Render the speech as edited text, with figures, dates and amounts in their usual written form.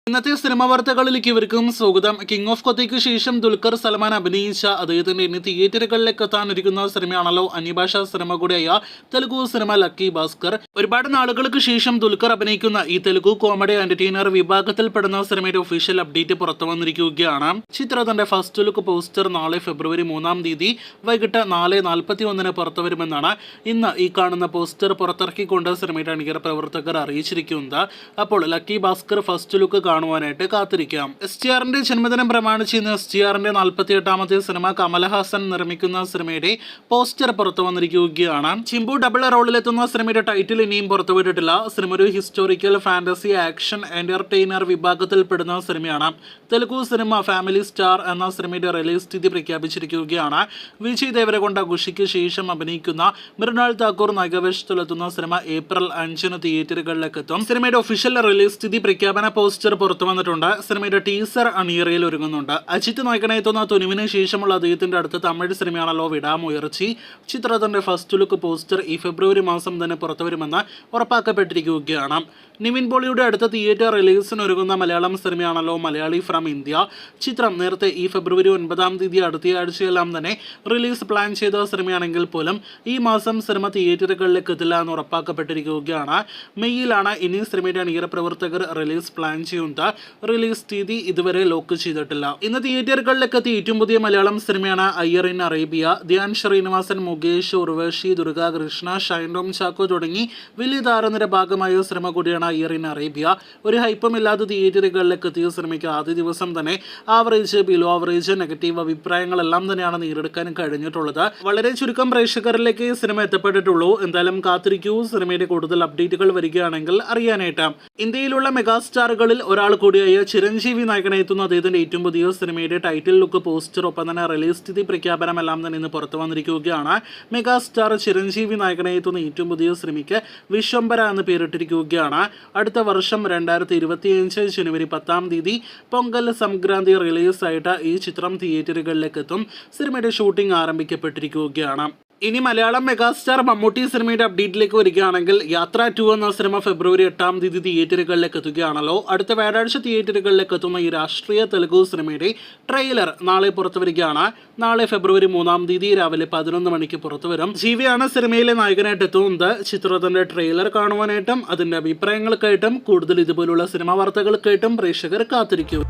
ഇന്നത്തെ സിനിമാ വാർത്തകളിലേക്ക് ഇവർക്കും സ്വാഗതം. കിങ് ഓഫ് കൊത്തയ്ക്ക് ശേഷം ദുൽഖർ സൽമാൻ അഭിനയിച്ച അദ്ദേഹത്തിന്റെ ഇനി തിയേറ്ററുകളിലേക്ക് എത്താനിരിക്കുന്ന സിനിമയാണല്ലോ അന്യഭാഷാ സിനിമ കൂടിയായ തെലുഗു സിനിമ ലക്കി ഭാസ്കർ. ഒരുപാട് നാളുകൾക്ക് ശേഷം ദുൽഖർ അഭിനയിക്കുന്ന ഈ തെലുഗു കോമഡി എന്റർടൈനർ വിഭാഗത്തിൽപ്പെടുന്ന സിനിമയുടെ ഒഫീഷ്യൽ അപ്ഡേറ്റ് പുറത്തു വന്നിരിക്കുകയാണ്. ചിത്രത്തിന്റെ ഫസ്റ്റ് ലുക്ക് പോസ്റ്റർ നാളെ ഫെബ്രുവരി 3 വൈകിട്ട് 4:41 പുറത്തുവരുമെന്നാണ് ഇന്ന് ഈ കാണുന്ന പോസ്റ്റർ പുറത്തിറക്കിക്കൊണ്ട് സിനിമയുടെ അണിയറ പ്രവർത്തകർ അറിയിച്ചിരിക്കുന്നത്. അപ്പോൾ ലക്കി ഭാസ്കർ ഫസ്റ്റ് ലുക്ക് കാണുവാനായിട്ട് കാത്തിരിക്കാം. STRന്റെ ജന്മദിനം പ്രമാണിച്ച് ഇന്ന് STRന്റെ 48ാമത്തെ സിനിമ കമലഹാസൻ നിർമ്മിക്കുന്ന സിനിമയുടെ പോസ്റ്റർ പുറത്തു വന്നിരിക്കുകയാണ്. ചിമ്പു ഡബിൾ റോളിലെത്തുന്ന സിനിമയുടെ ടൈറ്റിൽ ഇനിയും പുറത്തുവിട്ടിട്ടില്ല. സിനിമ ഒരു ഹിസ്റ്റോറിക്കൽ ഫാന്റസി ആക്ഷൻ എന്റർടൈനർ വിഭാഗത്തിൽപ്പെടുന്ന സിനിമയാണ്. തെലുഗു സിനിമ ഫാമിലി സ്റ്റാർ എന്ന സിനിമയുടെ റിലീസ് തീയതി പ്രഖ്യാപിച്ചിരിക്കുകയാണ്. വിജയ് ദേവരകൊണ്ട ഖുഷിക്ക് ശേഷം അഭിനയിക്കുന്ന മൃണാൾ താക്കൂർ നായകവേഷത്തിലെത്തുന്ന സിനിമ ഏപ്രിൽ 5 തിയേറ്ററുകളിലേക്ക് എത്തും. സിനിമയുടെ ഒഫീഷ്യൽ റിലീസ് തീയതി പ്രഖ്യാപന പോസ്റ്റർ പുറത്തു വന്നിട്ടുണ്ട്. സിനിമയുടെ ടീസർ അണിയറയിൽ ഒരുങ്ങുന്നുണ്ട്. അജിത് നായകനെ എത്തുന്ന തുനുവിന് ശേഷമുള്ള അദ്ദേഹത്തിന്റെ അടുത്ത തമിഴ് സിനിമയാണല്ലോ വിടാമുയർച്ചി. ചിത്രത്തിന്റെ ഫസ്റ്റ് ലുക്ക് പോസ്റ്റർ ഈ ഫെബ്രുവരി മാസം തന്നെ പുറത്തുവരുമെന്ന് ഉറപ്പാക്കപ്പെട്ടിരിക്കുകയാണ്. നിവിൻ പോളിയുടെ അടുത്ത തിയേറ്റർ റിലീസിന് ഒരുങ്ങുന്ന മലയാളം സിനിമയാണല്ലോ മലയാളി ഫ്രം ഇന്ത്യ. ചിത്രം നേരത്തെ ഈ ഫെബ്രുവരി 9 അടുത്തയാഴ്ചയെല്ലാം തന്നെ റിലീസ് പ്ലാൻ ചെയ്ത സിനിമയാണെങ്കിൽ പോലും ഈ മാസം സിനിമ തിയേറ്ററുകളിലേക്ക് എത്തില്ല എന്ന് ഉറപ്പാക്കപ്പെട്ടിരിക്കുകയാണ്. മെയ്യിലാണ് ഇനി സിനിമയുടെ അണിയറ പ്രവർത്തകർ റിലീസ് പ്ലാൻ ചെയ്യുന്നത്. റിലീസ് തീയതി ഇതുവരെ ലോക്ക് ചെയ്തിട്ടില്ല. ഇന്ന് തിയേറ്ററുകളിലേക്ക് എത്തിയ ഏറ്റവും പുതിയ മലയാളം സിനിമയാണ് അയ്യർ ഇൻ അറേബ്യ. ധ്യാൻ ശ്രീനിവാസൻ, മുകേഷ്, ഉർവശി, ദുർഗ കൃഷ്ണ, ഷൈൻ ടോം ചാക്കോ തുടങ്ങി വലിയ താരനിര ഭാഗമായ സിനിമ കൂടിയാണ് അയ്യർ ഇൻ അറേബ്യ. ഒരു ഹൈപ്പും ഇല്ലാതെ തിയേറ്ററുകളിലേക്ക് എത്തിയ സിനിമയ്ക്ക് ആദ്യ ദിവസം തന്നെ ആവറേജ്, ബിലോ ആവറേജ്, നെഗറ്റീവ് അഭിപ്രായങ്ങളെല്ലാം തന്നെയാണ് നേരിടുക്കാൻ കഴിഞ്ഞിട്ടുള്ളത്. വളരെ ചുരുക്കം പ്രേക്ഷകരിലേക്ക് സിനിമ എത്തപ്പെട്ടിട്ടുള്ളൂ. എന്തായാലും കാത്തിരിക്കൂ. സിനിമയുടെ കൂടുതൽ അപ്ഡേറ്റുകൾ വരികയാണെങ്കിൽ അറിയാനായിട്ട്. ഇന്ത്യയിലുള്ള മെഗാസ്റ്റാറുകളിൽ ഒരാൾ കൂടിയായ ചിരഞ്ജീവി നായകനെ എത്തുന്ന അദ്ദേഹത്തിന്റെ ഏറ്റവും പുതിയ സിനിമയുടെ ടൈറ്റിൽ ലുക്ക് പോസ്റ്റർ ഒപ്പം തന്നെ റിലീസ് തീയതി പ്രഖ്യാപനമെല്ലാം തന്നെ ഇന്ന് പുറത്തു വന്നിരിക്കുകയാണ്. മെഗാസ്റ്റാർ ചിരഞ്ജീവി നായകനെ എത്തുന്ന ഏറ്റവും പുതിയ സിനിമയ്ക്ക് വിശ്വംഭര എന്ന് പേരിട്ടിരിക്കുകയാണ്. അടുത്ത വർഷം 2025 ജനുവരി 10 പൊങ്കൽ സംക്രാന്തി റിലീസായിട്ട് ഈ ചിത്രം തിയേറ്ററുകളിലേക്ക് എത്തും. സിനിമയുടെ ഷൂട്ടിംഗ് ആരംഭിക്കപ്പെട്ടിരിക്കുകയാണ്. ഇനി മലയാളം മെഗാസ്റ്റാർ മമ്മൂട്ടി സിനിമയുടെ അപ്ഡേറ്റിലേക്ക് വരികയാണെങ്കിൽ യാത്ര 2 എന്ന സിനിമ ഫെബ്രുവരി 8 തിയേറ്ററുകളിലേക്ക് എത്തുകയാണല്ലോ. അടുത്ത വ്യാഴാഴ്ച തിയേറ്ററുകളിലേക്ക് എത്തുന്ന ഈ രാഷ്ട്രീയ തെലുഗു സിനിമയുടെ ട്രെയിലർ നാളെ പുറത്തു വരികയാണ്. നാളെ ഫെബ്രുവരി 3 രാവിലെ 11 മണിക്ക് പുറത്തു വരും. ജീവിയാണ് സിനിമയിലെ നായകനായിട്ട് എത്തുന്നത്. ചിത്രത്തിന്റെ ട്രെയിലർ കാണുവാനായിട്ടും അതിന്റെ അഭിപ്രായങ്ങൾക്കായിട്ടും കൂടുതൽ ഇതുപോലുള്ള സിനിമാ വാർത്തകൾക്കായിട്ടും പ്രേക്ഷകർ കാത്തിരിക്കും.